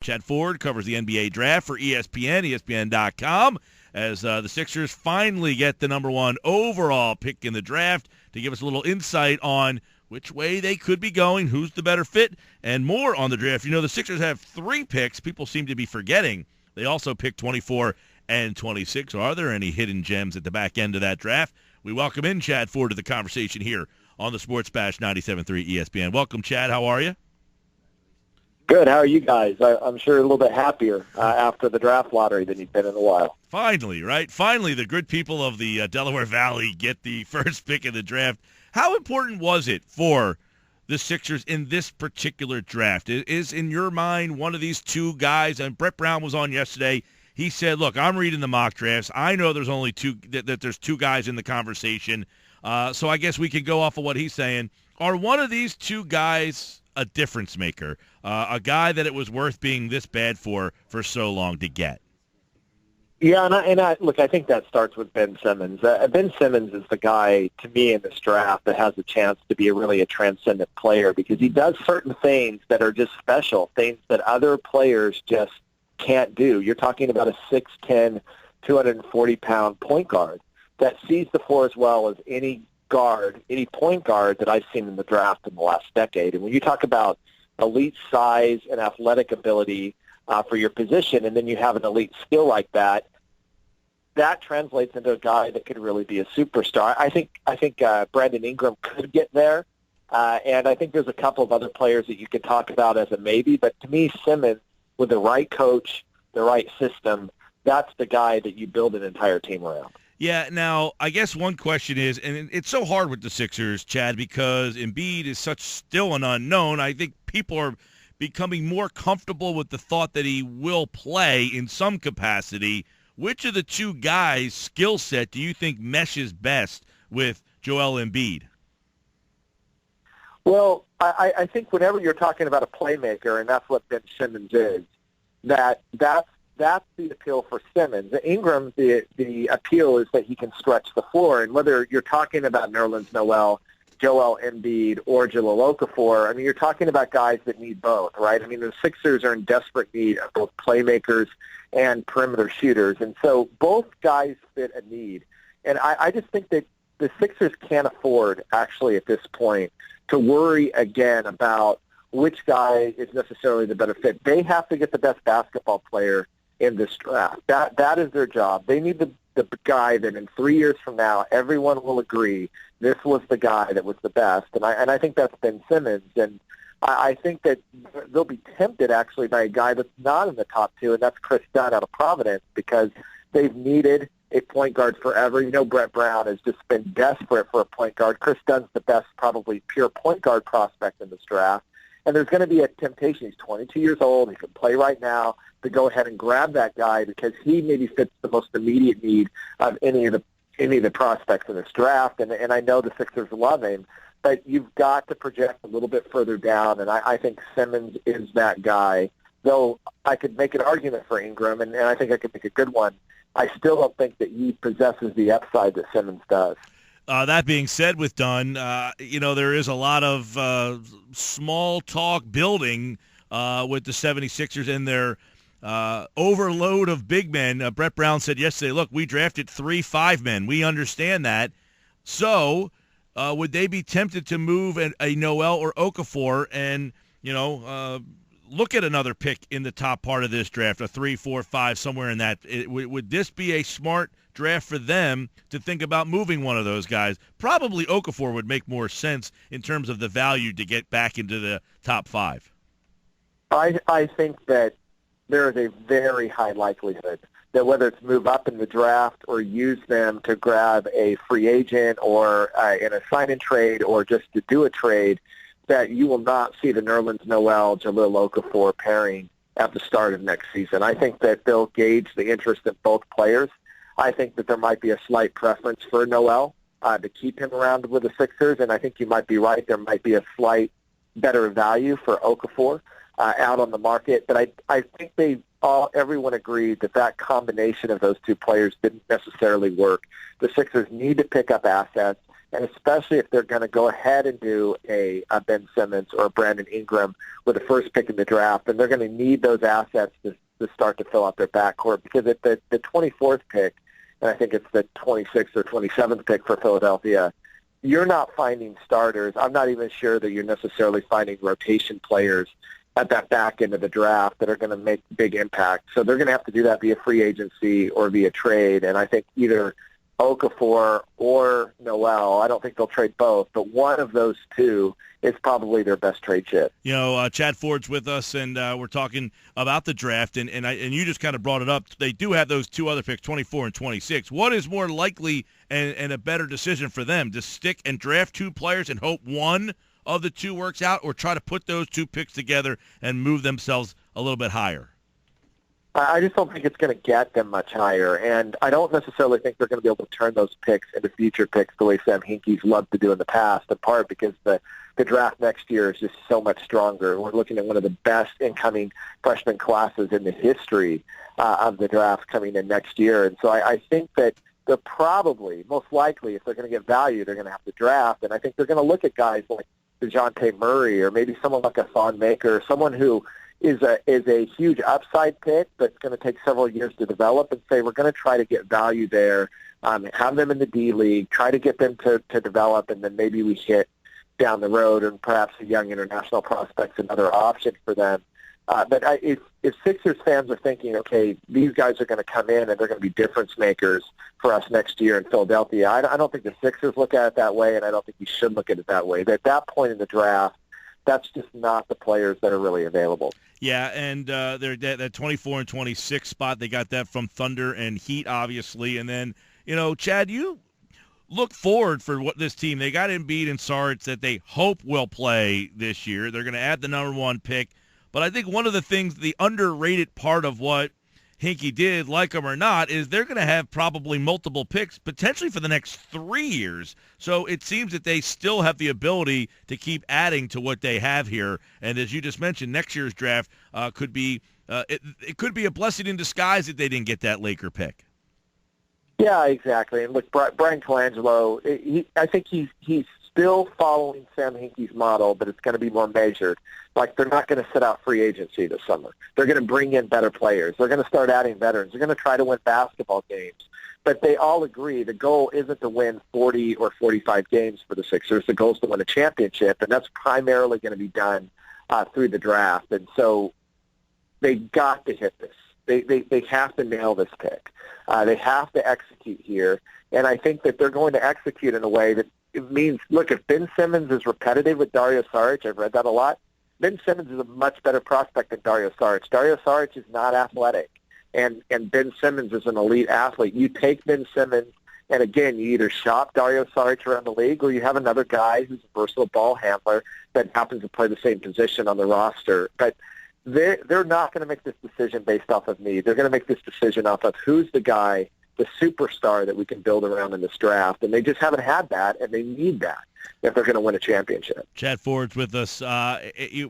Chad Ford covers the NBA draft for ESPN, ESPN.com, as the Sixers finally get the number one overall pick in the draft to give us a little insight on which way they could be going, who's the better fit, and more on the draft. You know, the Sixers have 3 picks. People seem to be forgetting. They also picked 24 and 26. Are there any hidden gems at the back end of that draft? We welcome in Chad Ford to the conversation here on the Sports Bash 97.3 ESPN. Welcome, Chad. How are you? Good. How are you guys? I'm sure a little bit happier after the draft lottery than you've been in a while. Finally, right? Finally, the good people of the Delaware Valley get the first pick in the draft. How important was it for the Sixers in this particular draft? Is in your mind one of these 2 guys, and Brett Brown was on yesterday, he said, look, I'm reading the mock drafts. I know there's only 2, that there's 2 guys in the conversation. So I guess we can go off of what he's saying. Are one of these 2 guys a difference maker, a guy that it was worth being this bad for so long to get? Yeah, look, I think that starts with Ben Simmons. Ben Simmons is the guy, to me, in this draft that has a chance to be a transcendent player because he does certain things that are just special, things that other players just can't do. You're talking about a 6'10", 240-pound point guard that sees the floor as well as any point guard that I've seen in the draft in the last decade. And when you talk about elite size and athletic ability for your position, and then you have an elite skill like that, that translates into a guy that could really be a superstar. I think Brandon Ingram could get there, and I think there's a couple of other players that you could talk about as a maybe. But to me, Simmons, with the right coach, the right system, that's the guy that you build an entire team around. Yeah, now, I guess one question is, and it's so hard with the Sixers, Chad, because Embiid is still an unknown. I think people are becoming more comfortable with the thought that he will play in some capacity. Which of the 2 guys' skill set do you think meshes best with Joel Embiid? Well, I think whenever you're talking about a playmaker, and that's what Ben Simmons is, that's the appeal for Simmons. Ingram, the appeal is that he can stretch the floor. And whether you're talking about Nerlens Noel, Joel Embiid, or Jahlil Okafor, I mean, you're talking about guys that need both, right? I mean, the Sixers are in desperate need of both playmakers and perimeter shooters. And so both guys fit a need. And I just think that the Sixers can't afford, actually, at this point, to worry again about which guy is necessarily the better fit. They have to get the best basketball player in this draft. That is their job. They need the guy that in 3 years from now, everyone will agree this was the guy that was the best. And I think that's Ben Simmons. And I think that they'll be tempted, actually, by a guy that's not in the top 2, and that's Chris Dunn out of Providence, because they've needed a point guard forever. You know, Brett Brown has just been desperate for a point guard. Chris Dunn's the best, probably, pure point guard prospect in this draft. And there's going to be a temptation. He's 22 years old. He can play right now, to go ahead and grab that guy because he maybe fits the most immediate need of any of the prospects in this draft. And I know the Sixers love him, but you've got to project a little bit further down, and I think Simmons is that guy. Though I could make an argument for Ingram, and I think I could make a good one, I still don't think that he possesses the upside that Simmons does. That being said, with Dunn, there is a lot of small talk building with the 76ers and their overload of big men. Brett Brown said yesterday, look, we drafted 3 5-men. We understand that. So would they be tempted to move a Noel or Okafor and, look at another pick in the top part of this draft, a 3, 4, 5, somewhere in that? Would this be a smart draft for them to think about moving one of those guys? Probably Okafor would make more sense in terms of the value to get back into the top 5. I think that there is a very high likelihood that whether it's move up in the draft or use them to grab a free agent or in a sign-in trade or just to do a trade, that you will not see the Nerlens Noel, Jahlil Okafor pairing at the start of next season. I think that they'll gauge the interest of both players. I think that there might be a slight preference for Noel to keep him around with the Sixers, and I think you might be right. There might be a slight better value for Okafor out on the market. But I think everyone agreed that combination of those two players didn't necessarily work. The Sixers need to pick up assets. and especially if they're going to go ahead and do a Ben Simmons or a Brandon Ingram with the first pick in the draft, and they're going to need those assets to start to fill out their backcourt, because at the 24th pick, and I think it's the 26th or 27th pick for Philadelphia, you're not finding starters. I'm not even sure that you're necessarily finding rotation players at that back end of the draft that are going to make big impact. So they're going to have to do that via free agency or via trade, and I think either Okafor or Noel, I don't think they'll trade both, but one of those two is probably their best trade chip. You know, Chad Ford's with us, and we're talking about the draft, and you just kind of brought it up. They do have those two other picks, 24 and 26. What is more likely and a better decision for them, to stick and draft two players and hope one of the two works out, or try to put those two picks together and move themselves a little bit higher? I just don't think it's going to get them much higher, and I don't necessarily think they're going to be able to turn those picks into future picks the way Sam Hinkie's loved to do in the past, in part because the draft next year is just so much stronger. We're looking at one of the best incoming freshman classes in the history of the draft coming in next year, and so I think that they're probably, most likely, if they're going to get value, they're going to have to draft, and I think they're going to look at guys like DeJounte Murray or maybe someone like a Thon Maker, someone who is a huge upside pick that's going to take several years to develop, and say we're going to try to get value there, have them in the D League, try to get them to develop, and then maybe we hit down the road, and perhaps a young international prospect's another option for them. But if Sixers fans are thinking, okay, these guys are going to come in and they're going to be difference makers for us next year in Philadelphia, I don't think the Sixers look at it that way, and I don't think you should look at it that way. At that point in the draft, that's just not the players that are really available. Yeah, and they're that 24 and 26 spot, they got that from Thunder and Heat, obviously. And then, you know, Chad, you look forward for what this team, they got Embiid and Saric that they hope will play this year. They're going to add the number one pick. But I think one of the things, the underrated part of what Hinkie did, like him or not, is they're going to have probably multiple picks potentially for the next 3 years. So it seems that they still have the ability to keep adding to what they have here. And as you just mentioned, next year's draft could be it could be a blessing in disguise if they didn't get that Laker pick. Yeah, exactly. And look, Brian Colangelo, I think he's still following Sam Hinkie's model, but it's going to be more measured. Like, they're not going to sit out free agency this summer. They're going to bring in better players. They're going to start adding veterans. They're going to try to win basketball games. But they all agree the goal isn't to win 40 or 45 games for the Sixers. The goal is to win a championship, and that's primarily going to be done through the draft. And so they got to hit this. They have to nail this pick. They have to execute here. And I think that they're going to execute in a way that it means, look, if Ben Simmons is repetitive with Dario Saric, I've read that a lot, Ben Simmons is a much better prospect than Dario Saric. Dario Saric is not athletic, and Ben Simmons is an elite athlete. You take Ben Simmons, and again, you either shop Dario Saric around the league, or you have another guy who's a versatile ball handler that happens to play the same position on the roster. But they're not going to make this decision based off of need. They're going to make this decision off of who's the guy, the superstar that we can build around in this draft, and they just haven't had that, and they need that if they're going to win a championship. Chad Ford's with us.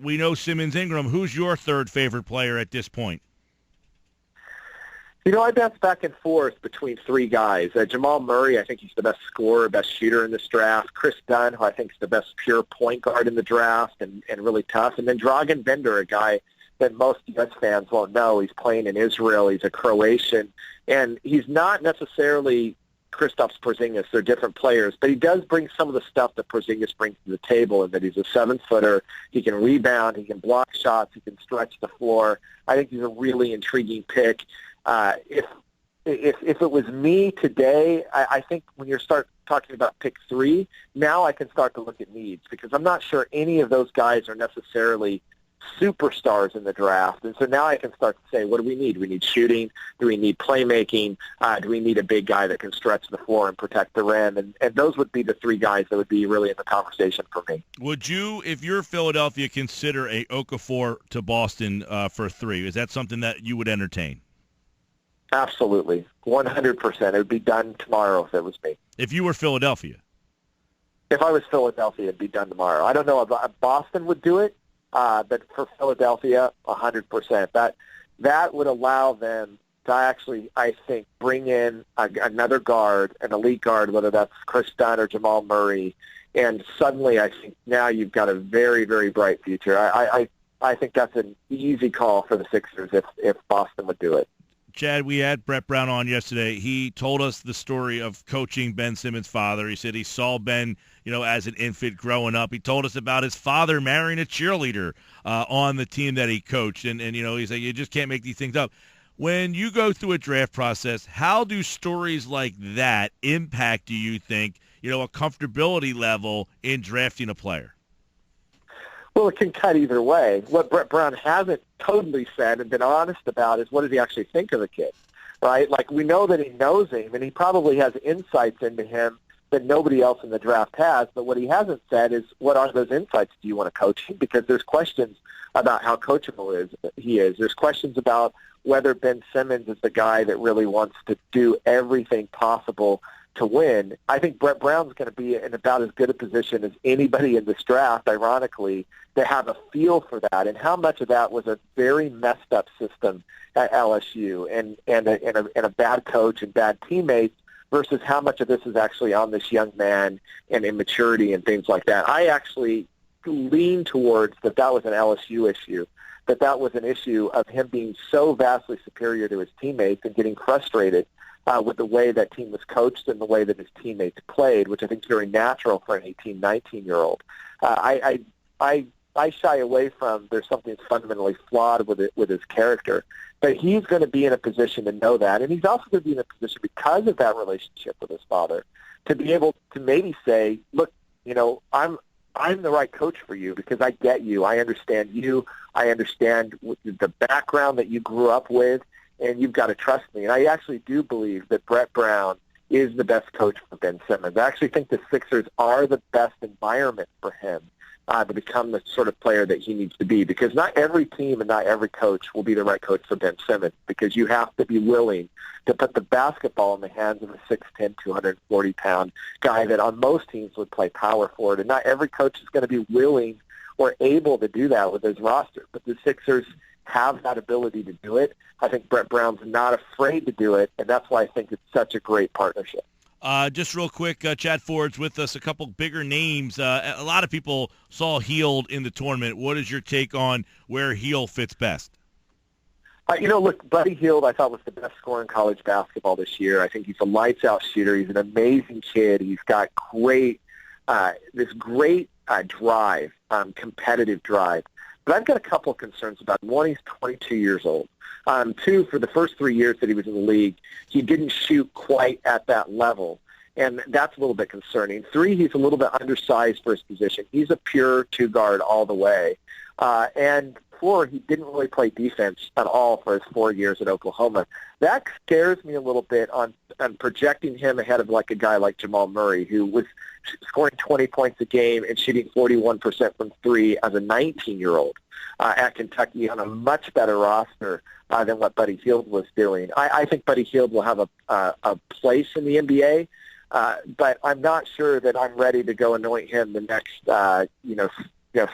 We know Simmons, Ingram. Who's your third favorite player at this point? You know, I bounce back and forth between three guys. Jamal Murray, I think he's the best scorer, best shooter in this draft. Chris Dunn, who I think is the best pure point guard in the draft and really tough. And then Dragan Bender, a guy that most U.S. fans won't know. He's playing in Israel. He's a Croatian. And he's not necessarily Kristaps Porzingis. They're different players. But he does bring some of the stuff that Porzingis brings to the table, in that he's a 7-footer. He can rebound. He can block shots. He can stretch the floor. I think he's a really intriguing pick. If it was me today, I think when you start talking about pick 3, now I can start to look at needs, because I'm not sure any of those guys are necessarily superstars in the draft. And so now I can start to say, what do we need? Do we need shooting? Do we need playmaking? Do we need a big guy that can stretch the floor and protect the rim? And those would be the three guys that would be really in the conversation for me. Would you, if you're Philadelphia, consider a Okafor to Boston for 3? Is that something that you would entertain? Absolutely. 100%. It would be done tomorrow if it was me. If you were Philadelphia? If I was Philadelphia, it'd be done tomorrow. I don't know if Boston would do it, but for Philadelphia, 100%. That would allow them I think bring in another guard, an elite guard, whether that's Chris Dunn or Jamal Murray, and suddenly I think now you've got a very, very bright future. I think that's an easy call for the Sixers if Boston would do it. Chad, we had Brett Brown on yesterday. He told us the story of coaching Ben Simmons' father. He said he saw Ben, as an infant growing up. He told us about his father marrying a cheerleader on the team that he coached. And he said, you just can't make these things up. When you go through a draft process, how do stories like that impact, do you think, a comfortability level in drafting a player? Well, it can cut either way. What Brett Brown hasn't totally said and been honest about is what does he actually think of the kid, right? Like, we know that he knows him, and he probably has insights into him that nobody else in the draft has, but what he hasn't said is, what are those insights? Do you want to coach him? Because there's questions about how coachable he is. There's questions about whether Ben Simmons is the guy that really wants to do everything possible to win. I think Brett Brown's going to be in about as good a position as anybody in this draft, ironically, to have a feel for that. And how much of that was a very messed up system at LSU and a bad coach and bad teammates versus how much of this is actually on this young man and immaturity and things like that. I actually lean towards that was an LSU issue, that was an issue of him being so vastly superior to his teammates and getting frustrated with the way that team was coached and the way that his teammates played, which I think is very natural for an 18, 19-year-old. I shy away from there's something fundamentally flawed with his character, but he's going to be in a position to know that, and he's also going to be in a position because of that relationship with his father to be able to maybe say, look, I'm the right coach for you because I get you, I understand the background that you grew up with, and you've got to trust me. And I actually do believe that Brett Brown is the best coach for Ben Simmons. I actually think the Sixers are the best environment for him to become the sort of player that he needs to be, because not every team and not every coach will be the right coach for Ben Simmons, because you have to be willing to put the basketball in the hands of a 6'10", 240-pound guy that on most teams would play power forward. And not every coach is going to be willing or able to do that with his roster. But the Sixers have that ability to do it. I think Brett Brown's not afraid to do it, and that's why I think it's such a great partnership. Just real quick, Chad Ford's with us, a couple bigger names. A lot of people saw Hield in the tournament. What is your take on where Hield fits best? Look, Buddy Hield I thought was the best scorer in college basketball this year. I think he's a lights-out shooter. He's an amazing kid. He's got this great drive, competitive drive. But I've got a couple of concerns about him. One, he's 22 years old. Two, for the first 3 years that he was in the league, he didn't shoot quite at that level, and that's a little bit concerning. Three, he's a little bit undersized for his position. He's a pure two-guard all the way. And four, he didn't really play defense at all for his 4 years at Oklahoma. That scares me a little bit on projecting him ahead of like a guy like Jamal Murray, who was scoring 20 points a game and shooting 41% from three as a 19-year-old at Kentucky on a much better roster than what Buddy Hield was doing. I think Buddy Hield will have a place in the NBA, but I'm not sure that I'm ready to go anoint him the next,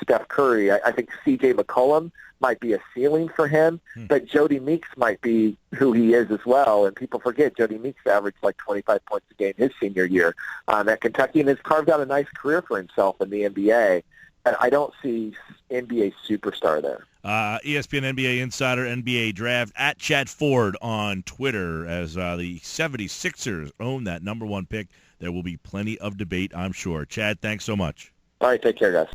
Steph Curry. I think C.J. McCollum might be a ceiling for him, but Jody Meeks might be who he is as well. And people forget Jody Meeks averaged like 25 points a game his senior year at Kentucky and has carved out a nice career for himself in the NBA. But I don't see NBA superstar there. ESPN NBA Insider, NBA Draft, at Chad Ford on Twitter, as the 76ers own that number one pick. There will be plenty of debate, I'm sure. Chad, thanks so much. All right, take care, guys.